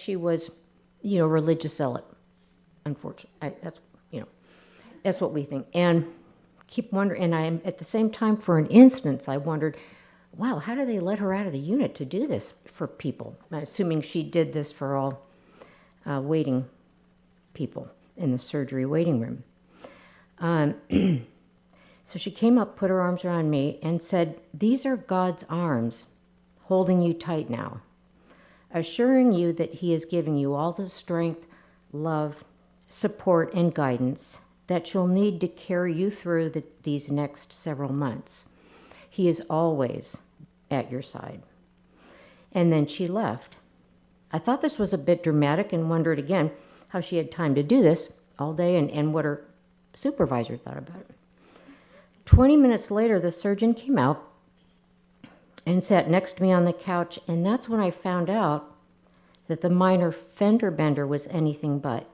she was, religious zealot. Unfortunately, that's what we think. And keep wondering, and I am at the same time, for an instance, I wondered, wow, how do they let her out of the unit to do this for people? I'm assuming she did this for all waiting people in the surgery waiting room. So she came up, put her arms around me, and said, "These are God's arms holding you tight now, assuring you that he is giving you all the strength, love, support, and guidance that you'll need to carry you through these next several months. He is always at your side." And then she left. I thought this was a bit dramatic and wondered again how she had time to do this all day and what her supervisor thought about it. 20 minutes later, the surgeon came out and sat next to me on the couch, and that's when I found out that the minor fender bender was anything but,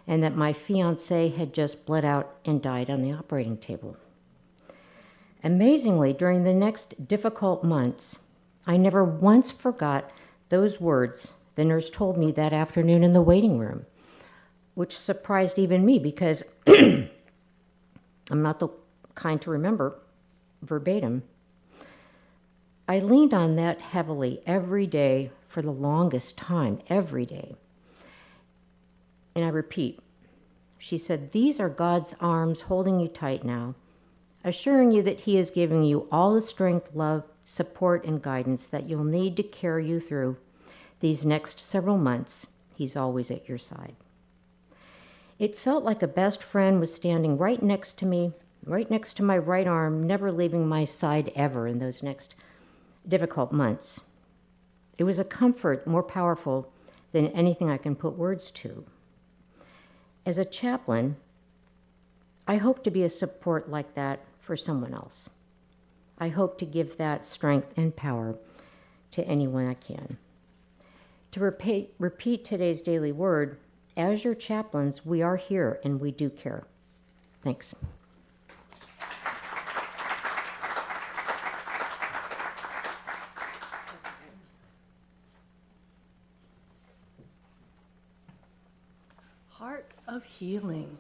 and that my fiancé had just bled out and died on the operating table. Amazingly, during the next difficult months, I never once forgot those words the nurse told me that afternoon in the waiting room, which surprised even me because I'm not the kind to remember verbatim. I leaned on that heavily every day for the longest time, every day. And I repeat, she said, "These are God's arms holding you tight now, assuring you that he is giving you all the strength, love, support, and guidance that you'll need to carry you through these next several months. He's always at your side." It felt like a best friend was standing right next to me, right next to my right arm, never leaving my side ever in those next difficult months. It was a comfort more powerful than anything I can put words to. As a chaplain, I hope to be a support like that for someone else. I hope to give that strength and power to anyone I can. To repeat today's daily word, as your chaplains, we are here and we do care. Thanks. Heart of healing.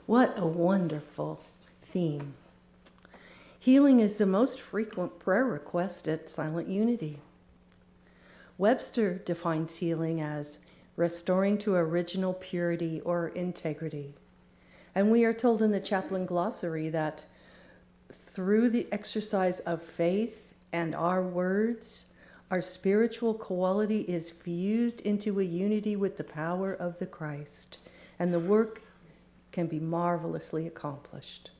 What a wonderful theme. Healing is the most frequent prayer request at Silent Unity. Webster defines healing as restoring to original purity or integrity. And we are told in the chaplain glossary that through the exercise of faith and our words, our spiritual quality is fused into a unity with the power of the Christ, and the work can be marvelously accomplished.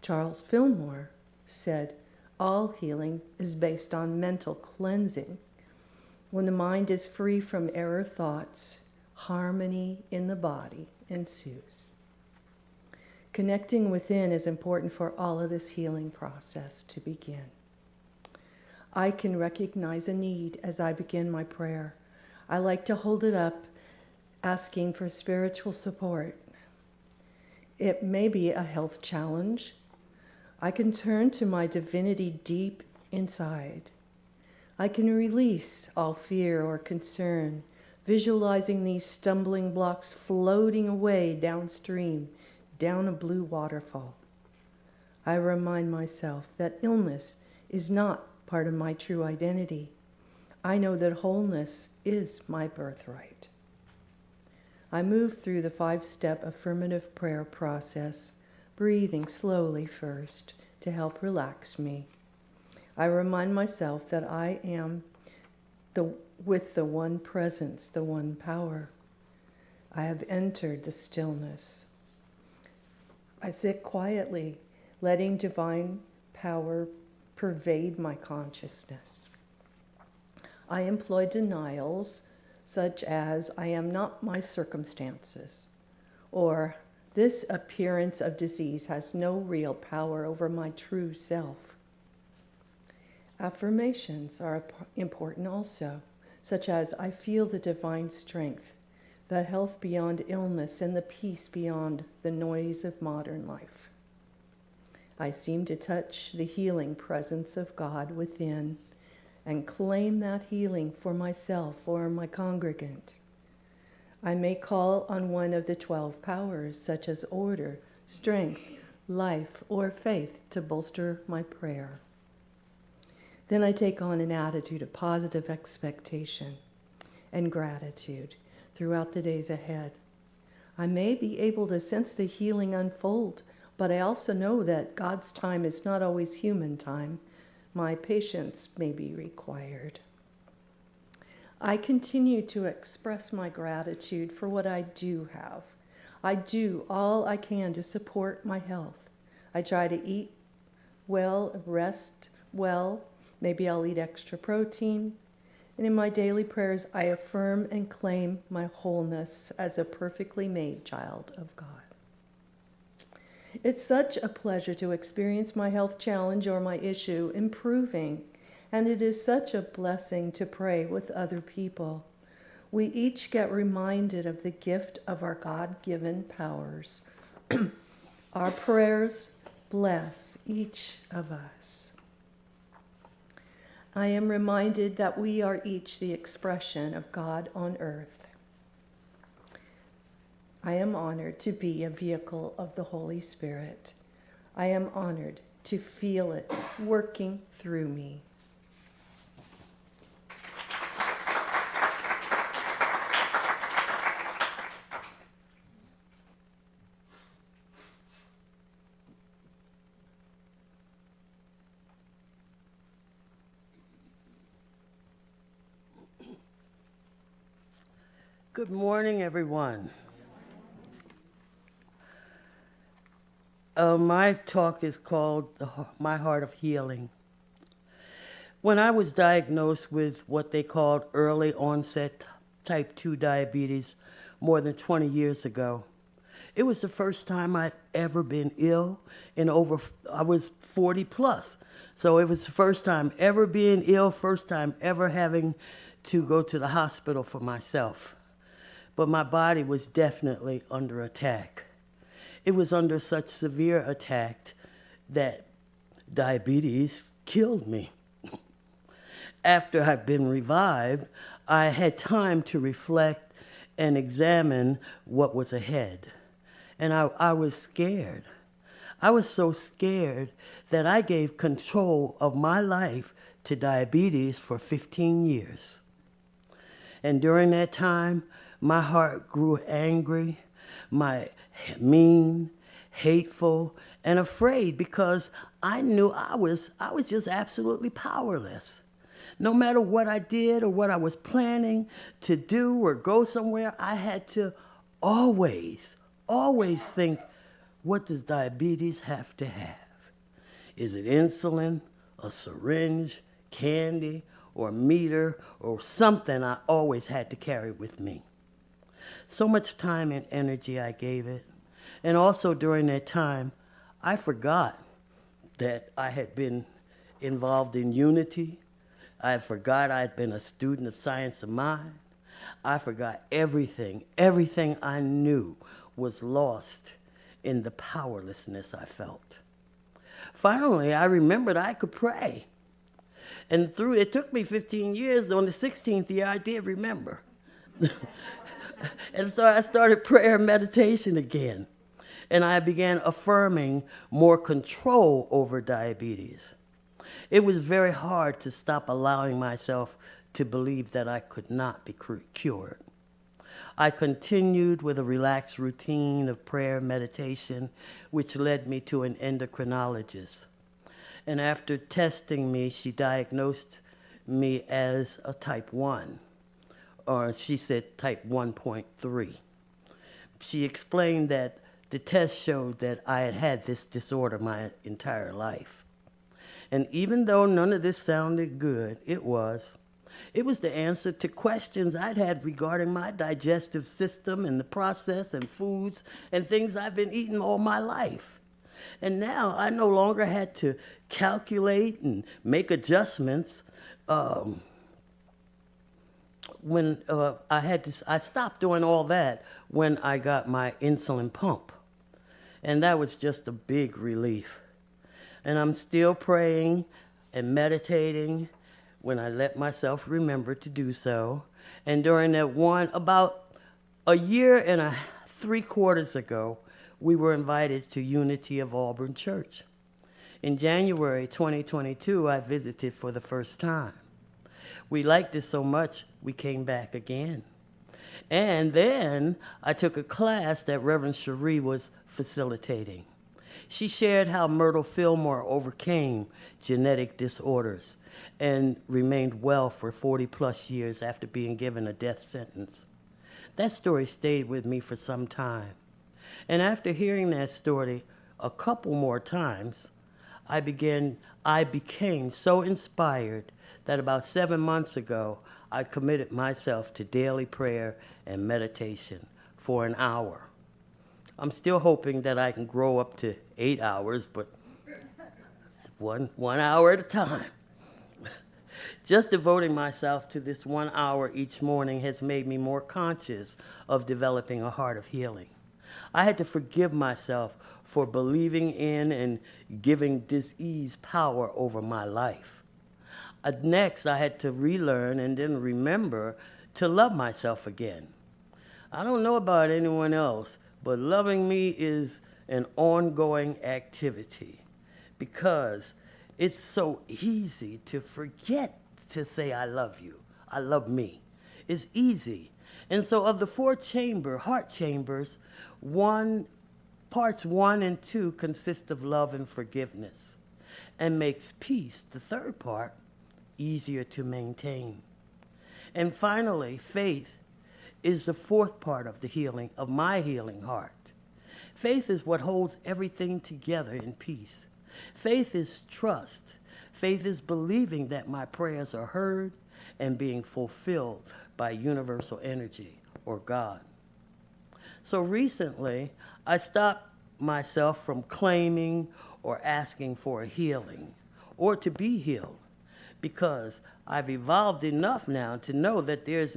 Charles Fillmore said, "All healing is based on mental cleansing. When the mind is free from error thoughts, harmony in the body ensues." Connecting within is important for all of this healing process to begin. I can recognize a need as I begin my prayer. I like to hold it up, asking for spiritual support. It may be a health challenge. I can turn to my divinity deep inside. I can release all fear or concern, visualizing these stumbling blocks floating away downstream, down a blue waterfall. I remind myself that illness is not part of my true identity. I know that wholeness is my birthright. I move through the 5-step affirmative prayer process, breathing slowly first to help relax me. I remind myself that I am with the one presence, the one power. I have entered the stillness. I sit quietly, letting divine power pervade my consciousness. I employ denials such as, "I am not my circumstances," or "this appearance of disease has no real power over my true self." Affirmations are important also, such as, "I feel the divine strength, the health beyond illness, and the peace beyond the noise of modern life. I seem to touch the healing presence of God within, and claim that healing for myself or my congregant. I may call on one of the 12 powers, such as order, strength, life, or faith, to bolster my prayer. Then I take on an attitude of positive expectation and gratitude throughout the days ahead. I may be able to sense the healing unfold, but I also know that God's time is not always human time. My patience may be required. I continue to express my gratitude for what I do have. I do all I can to support my health. I try to eat well, rest well. Maybe I'll eat extra protein. And in my daily prayers, I affirm and claim my wholeness as a perfectly made child of God. It's such a pleasure to experience my health challenge or my issue improving, and it is such a blessing to pray with other people. We each get reminded of the gift of our God-given powers. Our prayers bless each of us. I am reminded that we are each the expression of God on earth. I am honored to be a vehicle of the Holy Spirit. I am honored to feel it working through me. Good morning, everyone. My talk is called My Heart of Healing. When I was diagnosed with what they called early onset type 2 diabetes more than 20 years ago, it was the first time I'd ever been ill I was 40 plus. So it was the first time ever being ill, first time ever having to go to the hospital for myself. But my body was definitely under attack. It was under such severe attack that diabetes killed me. After I'd been revived, I had time to reflect and examine what was ahead. And I was scared. I was so scared that I gave control of my life to diabetes for 15 years. And during that time, my heart grew angry, mean, hateful, and afraid because I knew I was just absolutely powerless. No matter what I did or what I was planning to do or go somewhere, I had to always think, what does diabetes have to have? Is it insulin, a syringe, candy, or a meter, or something I always had to carry with me? So much time and energy I gave it. And also during that time, I forgot that I had been involved in unity. I forgot I'd been a student of science of mind. I forgot everything. Everything I knew was lost in the powerlessness I felt. Finally, I remembered I could pray. And it took me 15 years. On the 16th year, I did remember. And so I started prayer and meditation again. And I began affirming more control over diabetes. It was very hard to stop allowing myself to believe that I could not be cured. I continued with a relaxed routine of prayer and meditation, which led me to an endocrinologist. And after testing me, she diagnosed me as a type 1. Or she said type 1.3. She explained that the test showed that I had had this disorder my entire life. And even though none of this sounded good, it was the answer to questions I'd had regarding my digestive system and the process and foods and things I've been eating all my life. And now I no longer had to calculate and make adjustments. I stopped doing all that when I got my insulin pump. And that was just a big relief. And I'm still praying and meditating, when I let myself remember to do so. And during that about a year and 3/4 ago, we were invited to Unity of Auburn Church. In January 2022, I visited for the first time. We liked it so much, we came back again. And then I took a class that Reverend Cherie was facilitating. She shared how Myrtle Fillmore overcame genetic disorders and remained well for 40 plus years after being given a death sentence. That story stayed with me for some time. And after hearing that story a couple more times, I became so inspired that about 7 months ago, I committed myself to daily prayer and meditation for an hour. I'm still hoping that I can grow up to 8 hours, but one hour at a time. Just devoting myself to this 1 hour each morning has made me more conscious of developing a heart of healing. I had to forgive myself for believing in and giving disease power over my life. Next, I had to relearn and then remember to love myself again. I don't know about anyone else, but loving me is an ongoing activity because it's so easy to forget to say I love you. I love me. It's easy. And so of the 4 heart chambers, parts 1 and 2 consist of love and forgiveness and makes peace, the third part, easier to maintain. And finally, faith is the 4th part of the healing, of my healing heart. Faith is what holds everything together in peace. Faith is trust. Faith is believing that my prayers are heard and being fulfilled by universal energy or God. So recently, I stopped myself from claiming or asking for a healing or to be healed because I've evolved enough now to know that there's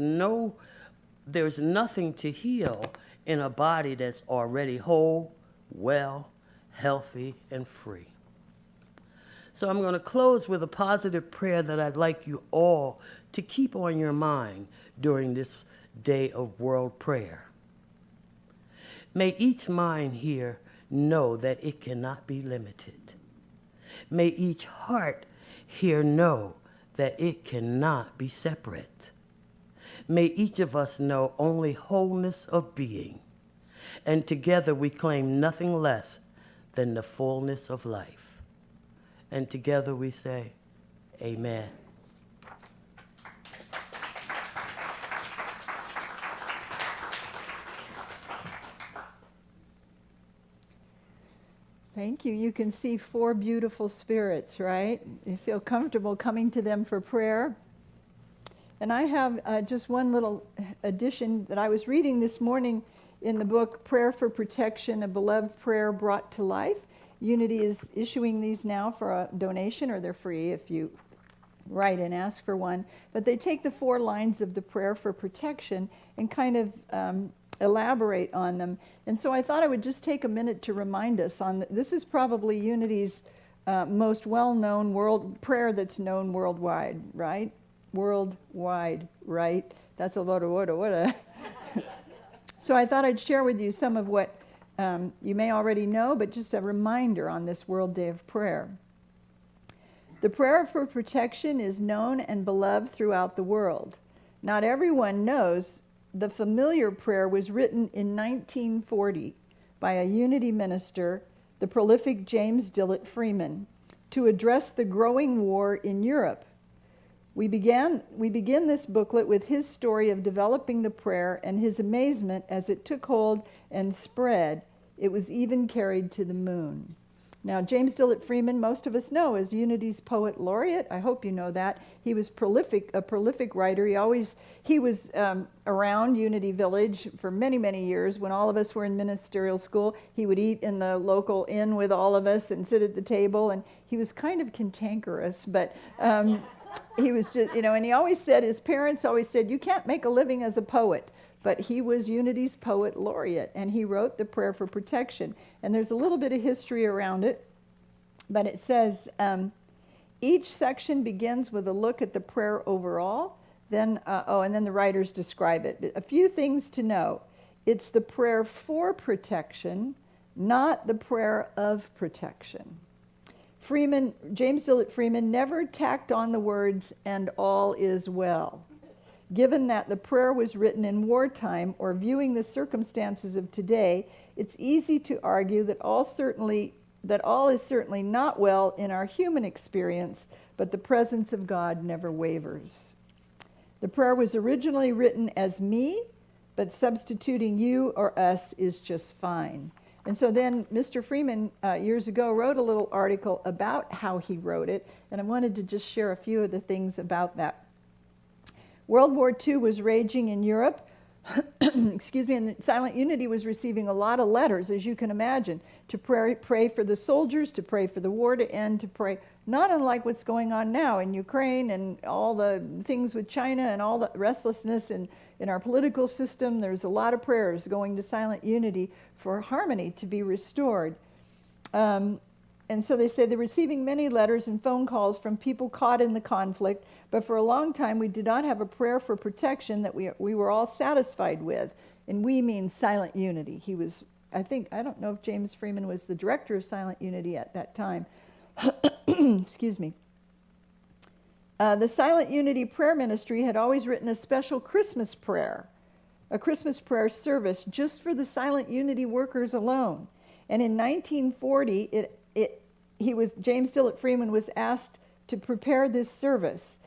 nothing to heal in a body that's already whole, well, healthy, and free. So I'm going to close with a positive prayer that I'd like you all to keep on your mind during this day of world prayer. May each mind here know that it cannot be limited. May each heart here know that it cannot be separate. May each of us know only wholeness of being, and together we claim nothing less than the fullness of life. And together we say, Amen. Thank you. You can see 4 beautiful spirits, right? You feel comfortable coming to them for prayer. And I have just one little addition that I was reading this morning in the book, Prayer for Protection, A Beloved Prayer Brought to Life. Unity is issuing these now for a donation, or they're free if you write and ask for one. But they take the 4 lines of the prayer for protection and kind of elaborate on them. And so I thought I would just take a minute to remind us on this is probably Unity's most well-known prayer that's known worldwide, right? Worldwide, right? That's a lot of what. So I thought I'd share with you some of what you may already know, but just a reminder on this World Day of Prayer. The prayer for protection is known and beloved throughout the world. Not everyone knows the familiar prayer was written in 1940 by a Unity minister, the prolific James Dillett Freeman, to address the growing war in Europe. We begin this booklet with his story of developing the prayer and his amazement as it took hold and spread. It was even carried to the moon. Now, James Dillett Freeman, most of us know, is Unity's poet laureate. I hope you know that. He was a prolific writer. He was around Unity Village for many, many years. When all of us were in ministerial school, he would eat in the local inn with all of us and sit at the table. And he was kind of cantankerous, but he was just, and he always said, his parents always said, you can't make a living as a poet. But he was Unity's poet laureate, and he wrote the prayer for protection. And there's a little bit of history around it, but it says, Each section begins with a look at the prayer overall. Then, and then the writers describe it. A few things to know. It's the prayer for protection, not the prayer of protection. James Dillett Freeman never tacked on the words, and all is well. Given that the prayer was written in wartime or viewing the circumstances of today, it's easy to argue that all is certainly not well in our human experience, but the presence of God never wavers. The prayer was originally written as me, but substituting you or us is just fine. And so then Mr. Freeman, years ago, wrote a little article about how he wrote it, and I wanted to just share a few of the things about that. World War II was raging in Europe, excuse me, and Silent Unity was receiving a lot of letters, as you can imagine, to pray for the soldiers, to pray for the war to end, to pray, not unlike what's going on now in Ukraine and all the things with China and all the restlessness in our political system. There's a lot of prayers going to Silent Unity for harmony to be restored. And so they say they're receiving many letters and phone calls from people caught in the conflict, but for a long time we did not have a prayer for protection that we were all satisfied with. And we mean Silent Unity. He was, I don't know if James Freeman was the director of Silent Unity at that time. Excuse me. The Silent Unity Prayer Ministry had always written a special Christmas prayer, a Christmas prayer service just for the Silent Unity workers alone. And in 1940, James Dillett Freeman was asked to prepare this service.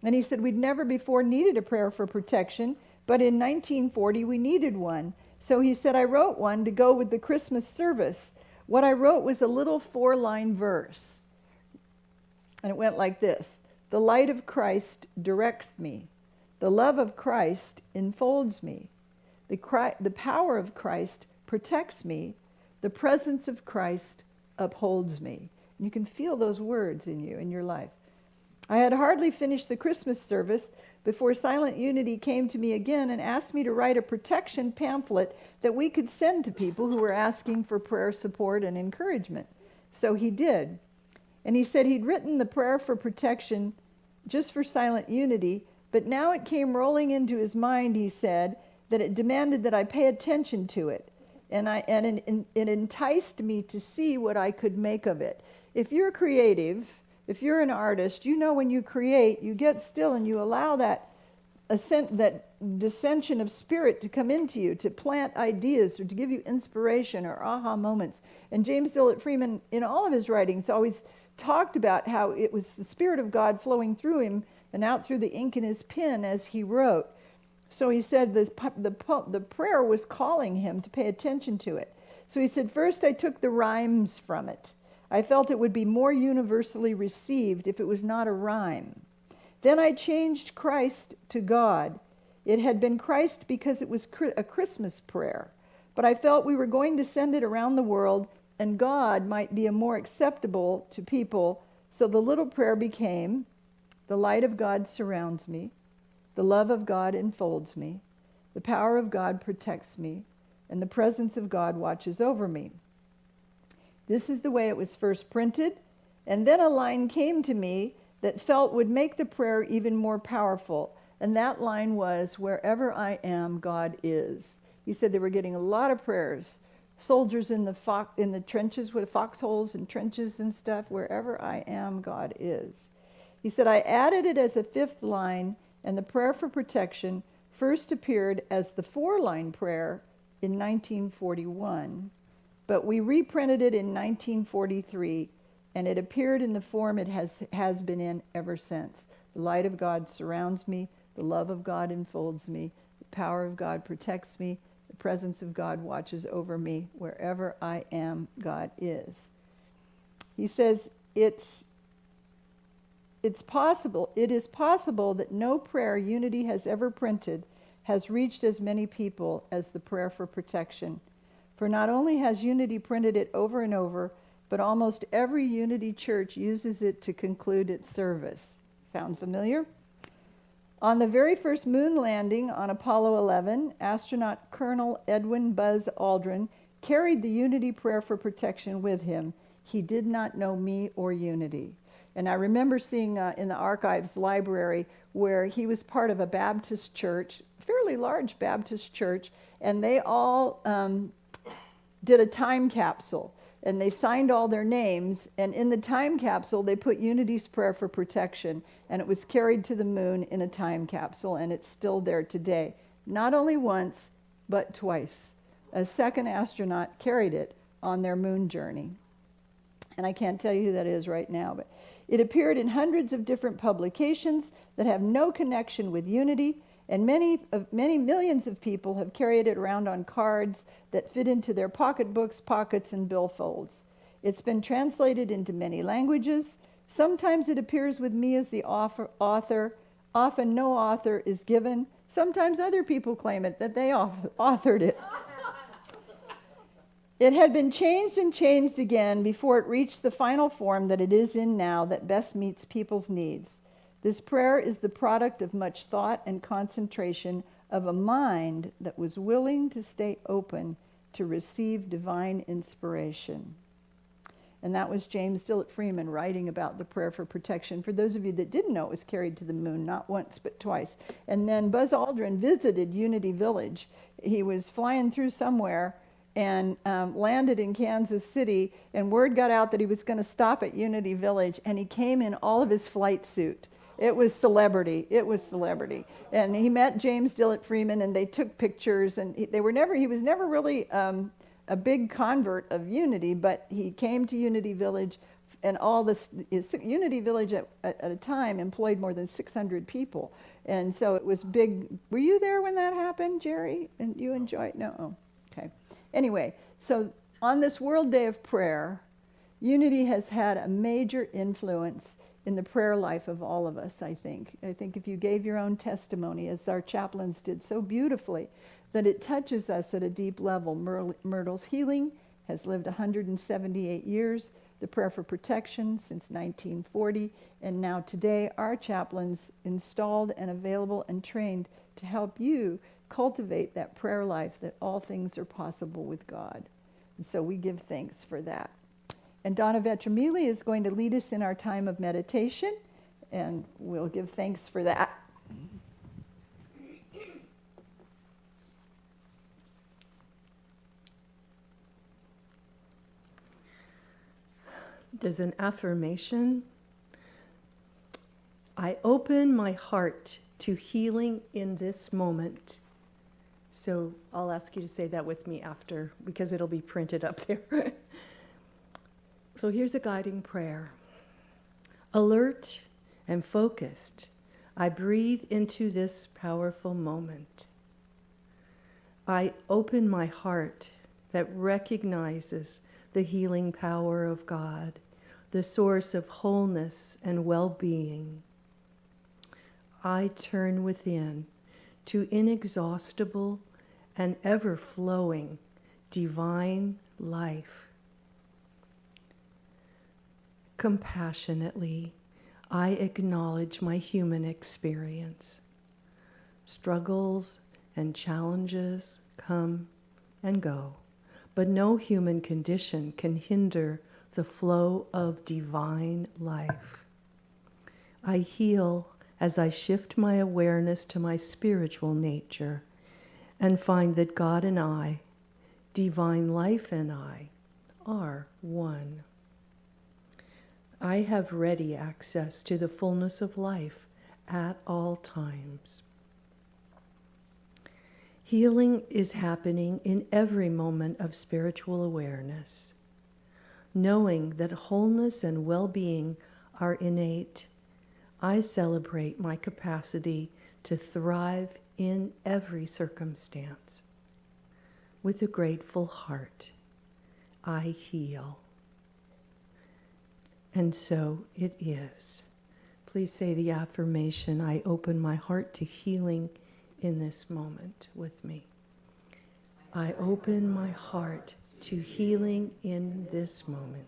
And he said, we'd never before needed a prayer for protection, but in 1940 we needed one. So he said, I wrote one to go with the Christmas service. What I wrote was a little 4-line verse. And it went like this. The light of Christ directs me. The love of Christ enfolds me. The power of Christ protects me. The presence of Christ upholds me. And you can feel those words in you, in your life. I had hardly finished the Christmas service before Silent Unity came to me again and asked me to write a protection pamphlet that we could send to people who were asking for prayer support and encouragement. So he did. And he said he'd written the prayer for protection just for Silent Unity, but now it came rolling into his mind, he said, that it demanded that I pay attention to it. And it enticed me to see what I could make of it. If you're creative, if you're an artist, you know when you create, you get still and you allow that dissension of spirit to come into you, to plant ideas or to give you inspiration or aha moments. And James Dillett Freeman, in all of his writings, always talked about how it was the Spirit of God flowing through him and out through the ink in his pen as he wrote. So he said the prayer was calling him to pay attention to it. So he said, first I took the rhymes from it. I felt it would be more universally received if it was not a rhyme. Then I changed Christ to God. It had been Christ because it was a Christmas prayer. But I felt we were going to send it around the world and God might be more acceptable to people. So the little prayer became, the light of God surrounds me. The love of God enfolds me. The power of God protects me. And the presence of God watches over me. This is the way it was first printed. And then a line came to me that felt would make the prayer even more powerful. And that line was, wherever I am, God is. He said they were getting a lot of prayers. Soldiers in the trenches with foxholes and trenches and stuff. Wherever I am, God is. He said, I added it as a 5th line, and the prayer for protection first appeared as the 4-line prayer in 1941, but we reprinted it in 1943, and it appeared in the form it has been in ever since. The light of God surrounds me, the love of God enfolds me, the power of God protects me, the presence of God watches over me. Wherever I am, God is. He says it is possible that no prayer Unity has ever printed has reached as many people as the prayer for protection. For not only has Unity printed it over and over, but almost every Unity church uses it to conclude its service. Sound familiar? On the very first moon landing on Apollo 11, astronaut Colonel Edwin Buzz Aldrin carried the Unity prayer for protection with him. He did not know me or Unity. And I remember seeing in the archives library where he was part of a Baptist church, fairly large Baptist church, and they all did a time capsule. And they signed all their names, and in the time capsule they put Unity's prayer for protection, and it was carried to the moon in a time capsule, and it's still there today. Not only once, but twice. A second astronaut carried it on their moon journey. And I can't tell you who that is right now, but it appeared in hundreds of different publications that have no connection with Unity, and many millions of people have carried it around on cards that fit into their pocketbooks, pockets, and billfolds. It's been translated into many languages. Sometimes it appears with me as the author. Often no author is given. Sometimes other people claim it, that they authored it. It had been changed and changed again before it reached the final form that it is in now that best meets people's needs. This prayer is the product of much thought and concentration of a mind that was willing to stay open to receive divine inspiration. And that was James Dillett Freeman writing about the prayer for protection. For those of you that didn't know, it was carried to the moon, not once, but twice. And then Buzz Aldrin visited Unity Village. He was flying through somewhere and landed in Kansas City, and word got out that he was going to stop at Unity Village, and he came in all of his flight suit. It was celebrity. It was celebrity. And he met James Dillett Freeman, and they took pictures, and he was never really a big convert of Unity, but he came to Unity Village, and Unity Village at a time employed more than 600 people. And so it was big. Were you there when that happened, Jerry? And you enjoyed? No? Oh, okay. Anyway, so on this World Day of Prayer, Unity has had a major influence in the prayer life of all of us, I think. I think if you gave your own testimony, as our chaplains did so beautifully, that it touches us at a deep level. Myrtle's healing has lived 178 years, the prayer for protection since 1940, and now today our chaplains installed and available and trained to help you cultivate that prayer life that all things are possible with God. And so we give thanks for that. And Donna Vetramili is going to lead us in our time of meditation, and we'll give thanks for that. There's an affirmation. I open my heart to healing in this moment. So I'll ask you to say that with me after, because it'll be printed up there. So here's a guiding prayer. Alert and focused, I breathe into this powerful moment. I open my heart that recognizes the healing power of God, the source of wholeness and well-being. I turn within to inexhaustible and ever-flowing divine life. Compassionately, I acknowledge my human experience. Struggles and challenges come and go, but no human condition can hinder the flow of divine life. I heal as I shift my awareness to my spiritual nature and find that God and I, divine life and I, are one. I have ready access to the fullness of life at all times. Healing is happening in every moment of spiritual awareness. Knowing that wholeness and well-being are innate, I celebrate my capacity to thrive in every circumstance. With a grateful heart, I heal. And so it is. Please say the affirmation, I open my heart to healing in this moment with me. I open my heart to healing in this moment.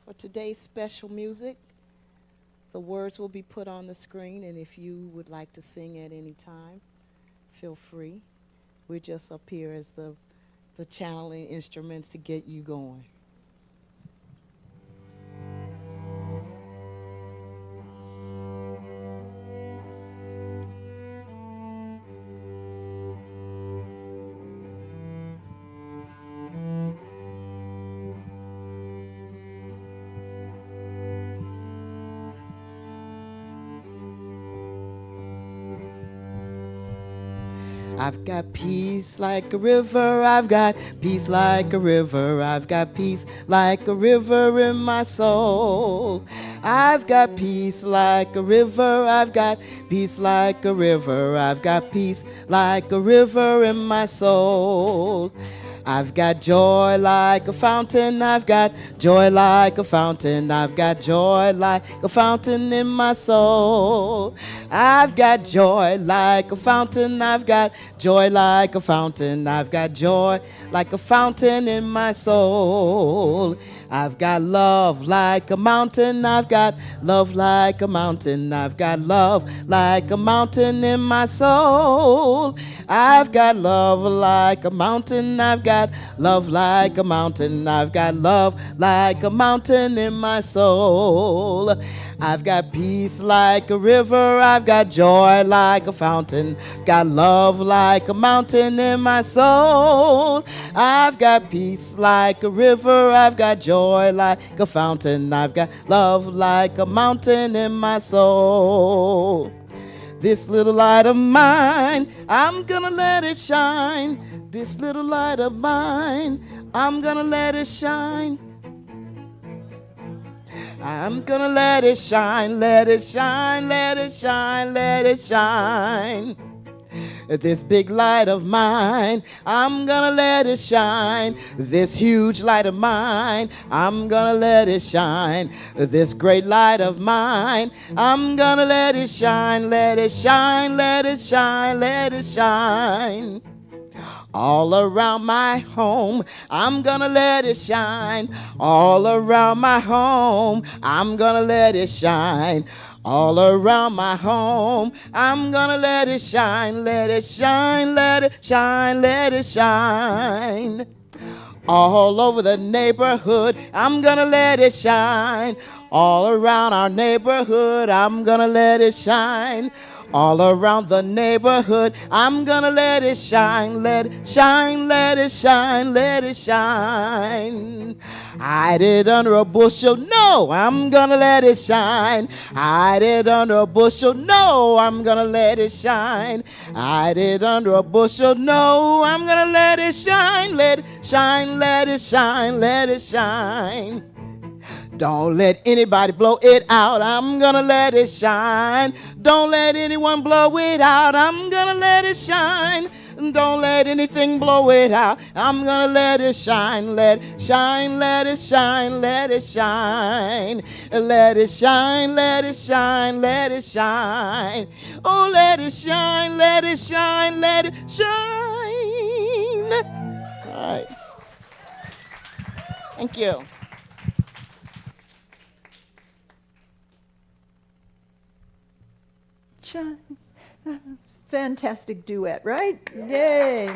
For today's special music, the words will be put on the screen, and if you would like to sing at any time, feel free. We're just up here as the channeling instruments to get you going. I've got peace like a river, I've got peace like a river, I've got peace like a river in my soul. I've got peace like a river, I've got peace like a river, I've got peace like a river in my soul. I've got joy like a fountain, I've got joy like a fountain, I've got joy like a fountain in my soul. I've got joy like a fountain, I've got joy like a fountain, I've got joy like a fountain in my soul. I've got love like a mountain, I've got love like a mountain, I've got love like a mountain in my soul. I've got love like a mountain, I've got love like a mountain, I've got love like a mountain in my soul. I've got peace like a river, I've got joy like a fountain, got love like a mountain in my soul. I've got peace like a river, I've got joy like a fountain, I've got love like a mountain in my soul. This little light of mine, I'm gonna let it shine. This little light of mine, I'm gonna let it shine. I'm gonna let it shine, let it shine, let it shine, let it shine. This big light of mine, I'm gonna let it shine. This huge light of mine, I'm gonna let it shine. This great light of mine, I'm gonna let it shine, let it shine, let it shine, let it shine. All around my home, I'm gonna let it shine. All around my home, I'm gonna let it shine. All around my home, I'm gonna let it shine, let it shine, let it shine, let it shine. All over the neighborhood, I'm gonna let it shine. All around our neighborhood, I'm gonna let it shine. All around the neighborhood, I'm gonna let it shine, let it shine, let it shine, let it shine. Hide it under a bushel, no, I'm gonna let it shine. Hide it under a bushel, no, I'm gonna let it shine. Hide it under a bushel, no, I'm gonna let it shine, let it shine, let it shine, let it shine. Don't let anybody blow it out, I'm gonna let it shine. Don't let anyone blow it out, I'm gonna let it shine. Don't let anything blow it out, I'm gonna let it shine. Let it shine, let it shine, let it shine. Let it shine, let it shine, let it shine. Oh, let it shine, let it shine, let it shine. All right. Thank you. Fantastic duet, right? Yay.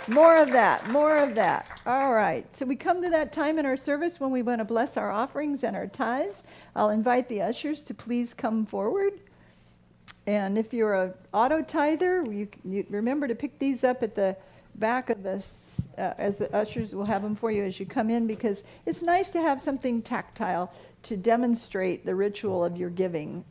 More of that, more of that. All right. So we come to that time in our service when we want to bless our offerings and our tithes. I'll invite the ushers to please come forward. And if you're an auto tither, you remember to pick these up at the back of this, as the ushers will have them for you as you come in, because it's nice to have something tactile to demonstrate the ritual of your giving.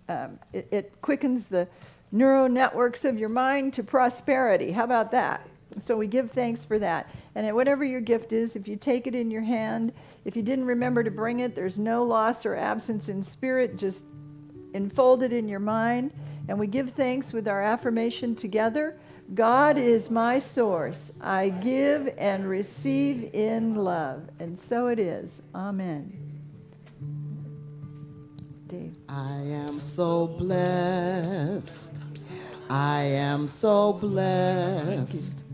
It quickens the neural networks of your mind to prosperity. How about that? So we give thanks for that. And whatever your gift is, if you take it in your hand, if you didn't remember to bring it, there's no loss or absence in spirit. Just enfold it in your mind. And we give thanks with our affirmation together. God is my source. I give and receive in love. And so it is. Amen. Dave. I am so blessed. I am so blessed.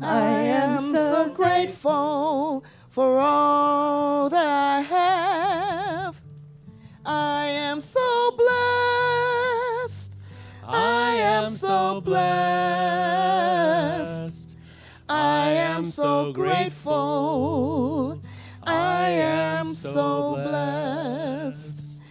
I am so grateful for all that I have. so grateful. I am so blessed.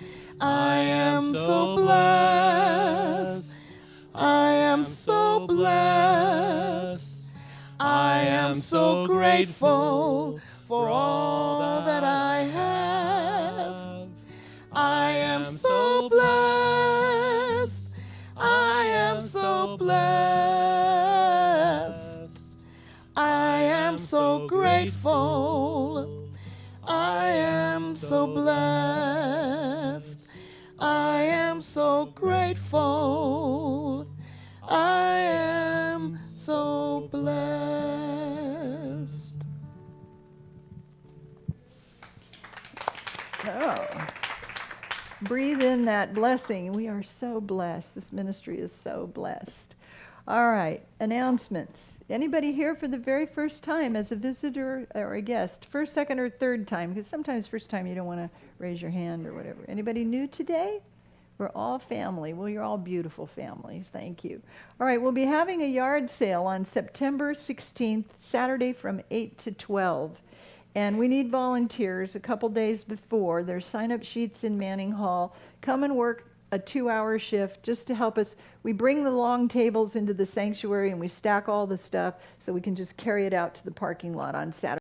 I am so blessed. I am so blessed. I am so grateful for all that I have. I am so blessed. I am so blessed. I am so grateful. I am so blessed. I am so grateful. I am so blessed. Oh. Breathe in that blessing. We are so blessed. This ministry is so blessed. All right, announcements. Anybody here for the very first time as a visitor or a guest? First, second, or third time? Because sometimes first time you don't want to raise your hand or whatever. Anybody new today? We're all family. Well, you're all beautiful families. Thank you. All right, we'll be having a yard sale on September 16th, Saturday from 8 to 12. And we need volunteers a couple days before. There's sign-up sheets in Manning Hall. Come and work a 2-hour shift just to help us. We bring the long tables into the sanctuary and we stack all the stuff so we can just carry it out to the parking lot on Saturday.